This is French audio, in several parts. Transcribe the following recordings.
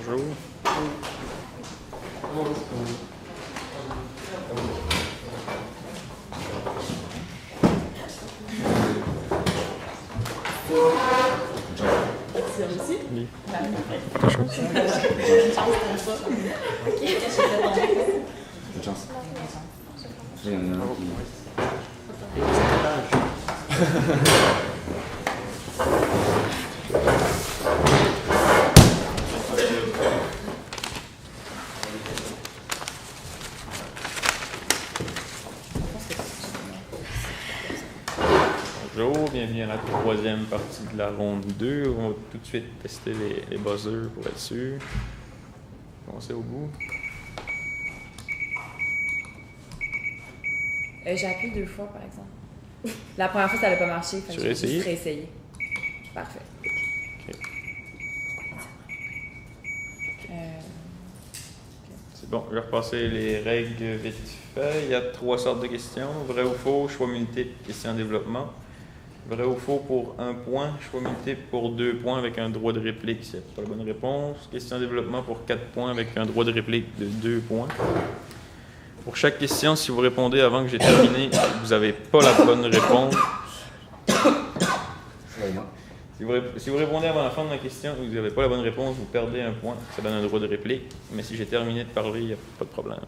Bonjour. Oui. Bonne chance. Il y en a un qui... Bonjour, bienvenue à la troisième partie de la ronde 2. On va tout de suite tester les buzzers pour être sûr. Commencer au bout. J'ai appuyé 2 fois, par exemple. La première fois, ça n'a pas marché. Tu veux essayer? Je vais réessayer. Parfait. OK. C'est bon, je vais repasser les règles vite fait. Il y a 3 sortes de questions. Vrai ou faux, choix multiple, question développement. Vrai ou faux pour 1 point, choix multiple pour 2 points avec un droit de réplique s'il n'y a pas la bonne réponse. Question développement pour 4 points avec un droit de réplique de 2 points. Pour chaque question, si vous répondez avant que j'ai terminé, vous n'avez pas la bonne réponse. Si vous répondez avant la fin de la question et que vous n'avez pas la bonne réponse, vous perdez 1 point. Ça donne un droit de réplique. Mais si j'ai terminé de parler, il n'y a pas de problème.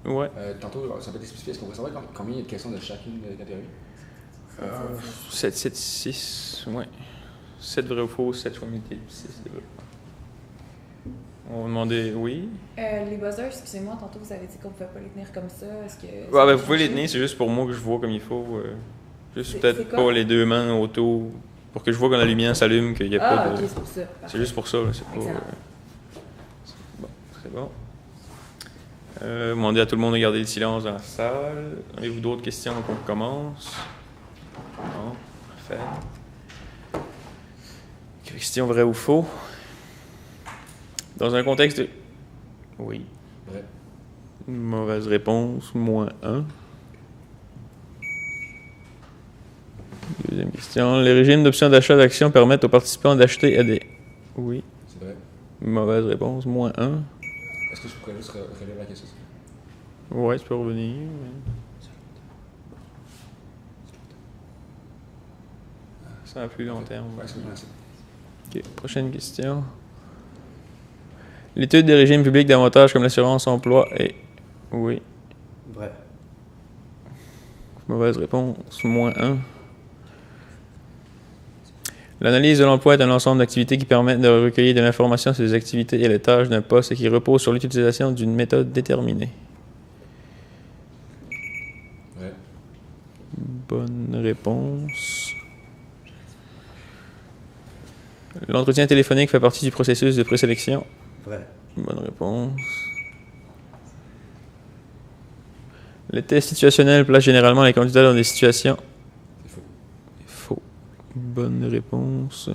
Ouais. Tantôt, ça peut être spécifié. Est-ce qu'on pourrait savoir combien il y a de questions de chacune des catégories? 7, 7, 6, ouais. 7 vrai ou faux, 7 choix multiples, 6 développement. On va demander oui. Les buzzers, excusez-moi, tantôt vous avez dit qu'on ne pouvait pas les tenir comme ça. Est-ce que Ouais, ben, vous pouvez les tenir, c'est juste pour moi que je vois comme il faut. Juste peut-être pas les 2 mains autour. Pour que je vois quand la lumière s'allume, qu'il n'y a pas de. Ok, c'est pour ça. C'est juste pour ça, là, c'est pas. Excellent. Bon, c'est bon. Demandez à tout le monde de garder le silence dans la salle. Avez-vous d'autres questions avant qu'on commence? Non, parfait. Question vrai ou faux? Dans un contexte de... Oui. Vrai. Mauvaise réponse, moins 1. Deuxième question. Les régimes d'options d'achat d'actions permettent aux participants d'acheter à des... Oui. C'est vrai. Mauvaise réponse, moins 1. Est-ce que je pourrais juste relever la question? Ouais, tu peux revenir. C'est à plus long terme. Ouais, c'est merci. OK, prochaine question. L'étude des régimes publics d'avantages comme l'assurance emploi est... Oui. Vrai. Mauvaise réponse, moins 1. L'analyse de l'emploi est un ensemble d'activités qui permettent de recueillir de l'information sur les activités et les tâches d'un poste et qui repose sur l'utilisation d'une méthode déterminée. Vrai. Bonne réponse. L'entretien téléphonique fait partie du processus de présélection. Vrai. Bonne réponse. Le test situationnel place généralement les candidats dans des situations. C'est faux. Faux. Bonne réponse.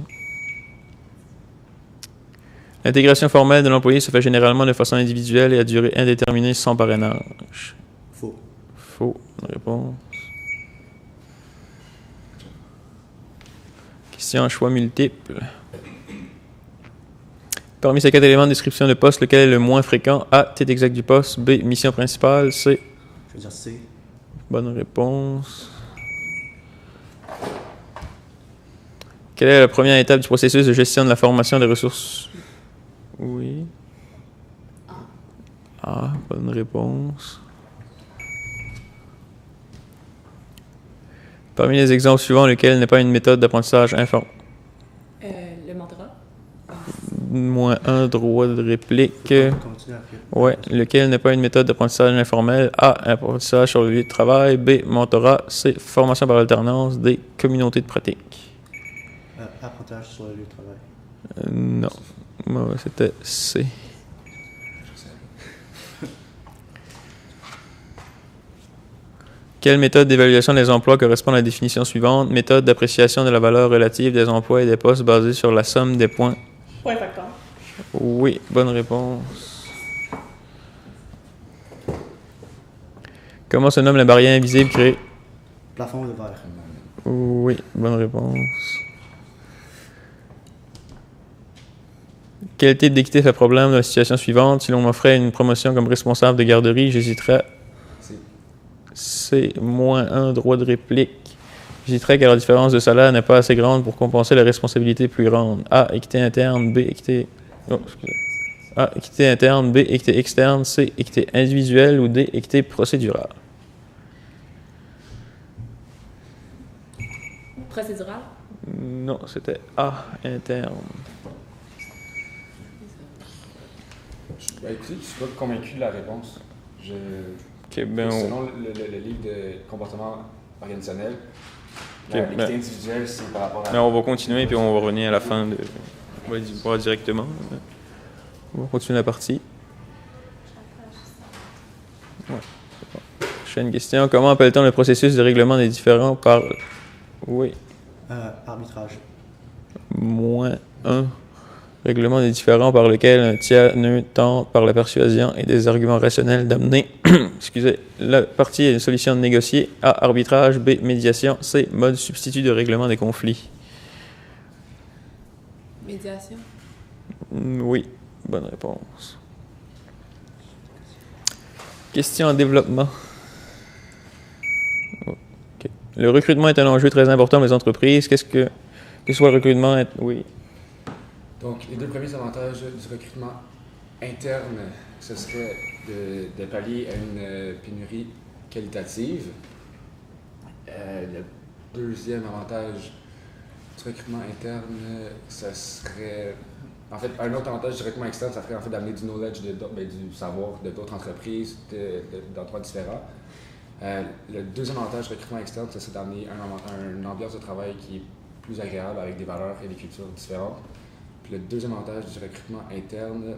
L'intégration formelle de l'employé se fait généralement de façon individuelle et à durée indéterminée sans parrainage. Faux. Faux. Bonne réponse. Question à choix multiple. Parmi ces 4 éléments de description de poste, lequel est le moins fréquent? A. Titre exact du poste. B. Mission principale. C. Je veux dire C. Bonne réponse. Quelle est la première étape du processus de gestion de la formation des ressources? Oui. A. Bonne réponse. Parmi les exemples suivants, lequel n'est pas une méthode d'apprentissage informel? Le mentorat. Moins 1, droit de réplique. Continue après. Ouais. Lequel n'est pas une méthode d'apprentissage informel? A. Apprentissage sur le lieu de travail. B. Mentorat. C. Formation par alternance. D. Communauté de pratique. Apprentissage sur le lieu de travail. Non. Ouais, c'était C. Quelle méthode d'évaluation des emplois correspond à la définition suivante? Méthode d'appréciation de la valeur relative des emplois et des postes basée sur la somme des points. Point facteur. Oui, bonne réponse. Comment se nomme la barrière invisible créée? Plafond de verre. Oui, bonne réponse. Quel type d'équité fait problème dans la situation suivante? Si l'on m'offrait une promotion comme responsable de garderie, j'hésiterais. C'est -1, droit de réplique. J'hésiterais car la différence de salaire n'est pas assez grande pour compenser la responsabilité plus grande. A, équité interne. B, équité... Oh, excusez. A, équité interne. B, équité externe. C, équité individuelle. Ou D, équité procédurale. Procédural? Non, c'était A, interne. Écoutez, je ne suis pas convaincu de la réponse. Ok, ben Selon le livre de comportement organisationnel, ben- l'équité individuelle, c'est par rapport à... Mais on va continuer puis on va revenir à la fin de. On va y voir directement. On va continuer la partie. Ouais. Prochaine question. Comment appelle-t-on le processus de règlement des différends par. Oui. Arbitrage. -1. Règlement des différends par lequel un tiers neutre tente par la persuasion et des arguments rationnels d'amener excusez, la partie à une solution négociée. A. Arbitrage. B. Médiation. C. Mode substitut de règlement des conflits. Médiation? Oui. Bonne réponse. Question en développement. Ok. Le recrutement est un enjeu très important pour les entreprises. Qu'est-ce que soit le recrutement? Oui. Donc, les deux premiers avantages du recrutement interne, ce serait de pallier à une pénurie qualitative. Le deuxième avantage du recrutement interne, ce serait... En fait, un autre avantage du recrutement externe, ça serait en fait d'amener du knowledge, du savoir de d'autres entreprises, d'endroits différents. Le deuxième avantage du recrutement externe, c'est d'amener une ambiance de travail qui est plus agréable avec des valeurs et des cultures différentes. Puis le deuxième avantage du recrutement interne,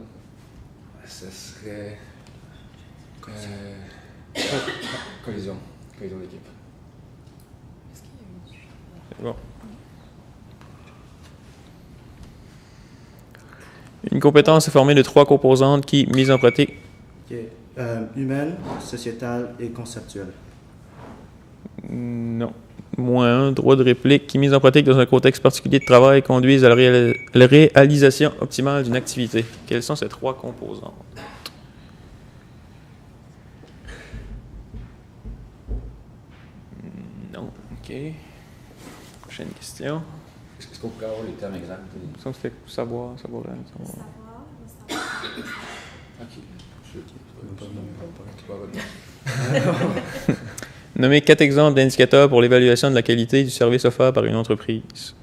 ce serait cohésion d'équipe. C'est bon. Une compétence est formée de 3 composantes qui, mises en pratique. Okay. Humaine, sociétale et conceptuelle. Non. -1, droit de réplique, qui, mise en pratique dans un contexte particulier de travail, conduisent à la réalisation optimale d'une activité. Quelles sont ces 3 composantes? Non. OK. Prochaine question. Est-ce qu'on pourrait avoir les termes exacts? Ça, c'était savoir. Ok. Nommez 4 exemples d'indicateurs pour l'évaluation de la qualité du service offert par une entreprise.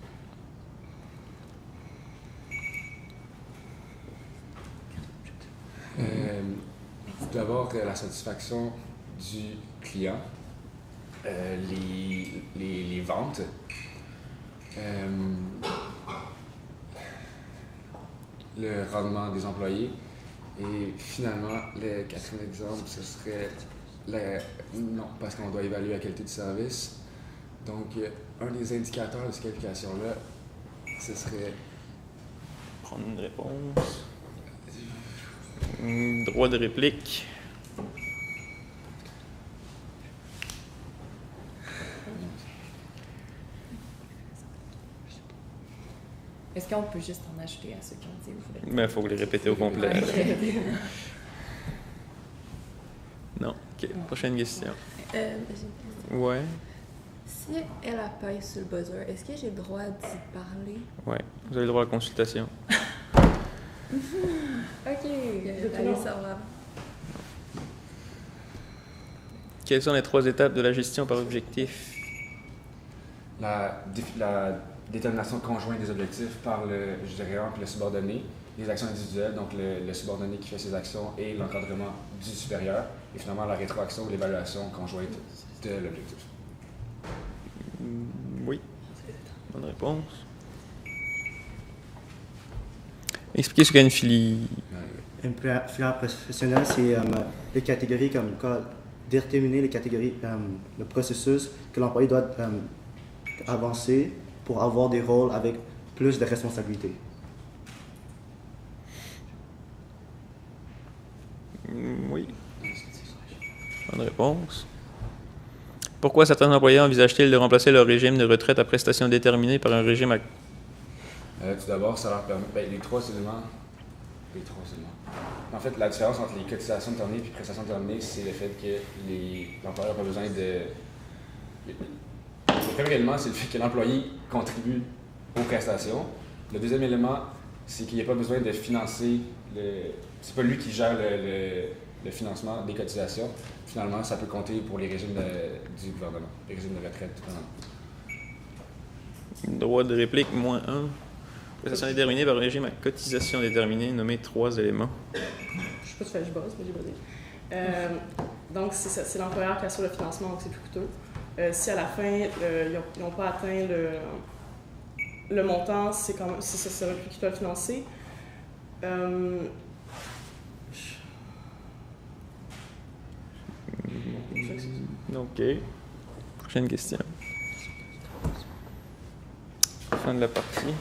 Tout d'abord, la satisfaction du client, les ventes, le rendement des employés et finalement, le quatrième exemple, ce serait non, parce qu'on doit évaluer la qualité du service. Donc, un des indicateurs de cette qualification-là, ce serait... Prendre une réponse. Droit de réplique. Est-ce qu'on peut juste en ajouter à ceux qui ont dit ou vous voulez? Mais il faut les répéter au complet. Non. OK. Prochaine question. Ouais. Si elle appuie sur le buzzer, est-ce que j'ai le droit d'y parler? Ouais. Vous avez le droit à la consultation. Ok, allez savoir. Quelles sont les 3 étapes de la gestion par objectif? La détermination conjointe des objectifs par le gérant et le subordonné, les actions individuelles, donc le subordonné qui fait ses actions et l'encadrement du supérieur, et finalement la rétroaction ou l'évaluation conjointe de l'objectif. Oui. Bonne réponse. Expliquez ce qu'est une filière. Une filière professionnelle, c'est les catégories comme déterminer les catégories, le processus que l'employé doit avancer pour avoir des rôles avec plus de responsabilités. Oui. Bonne réponse. Pourquoi certains employeurs envisagent-ils de remplacer leur régime de retraite à prestations déterminées par un régime Tout d'abord, ça leur permet... les 3 éléments Les 3 seulement. En fait, la différence entre les cotisations déterminées et prestations déterminées, c'est le fait que l'employeur n'a pas besoin de... Le premier élément, c'est le fait que l'employé contribue aux prestations. Le deuxième élément, c'est qu'il n'y a pas besoin de financer c'est pas lui qui gère le financement des cotisations. Finalement, ça peut compter pour les régimes du gouvernement, les régimes de retraite du gouvernement. Droit de réplique, -1. Prestation déterminée par régime à cotisation déterminée, nommez 3 éléments. Je sais pas si je bosse, mais j'ai basé. Donc, c'est ça, c'est l'employeur qui assure le financement, donc c'est plus coûteux. Si à la fin, ils n'ont pas atteint le montant, c'est ça plus qui doit le financer. OK. Prochaine question. Fin de la partie.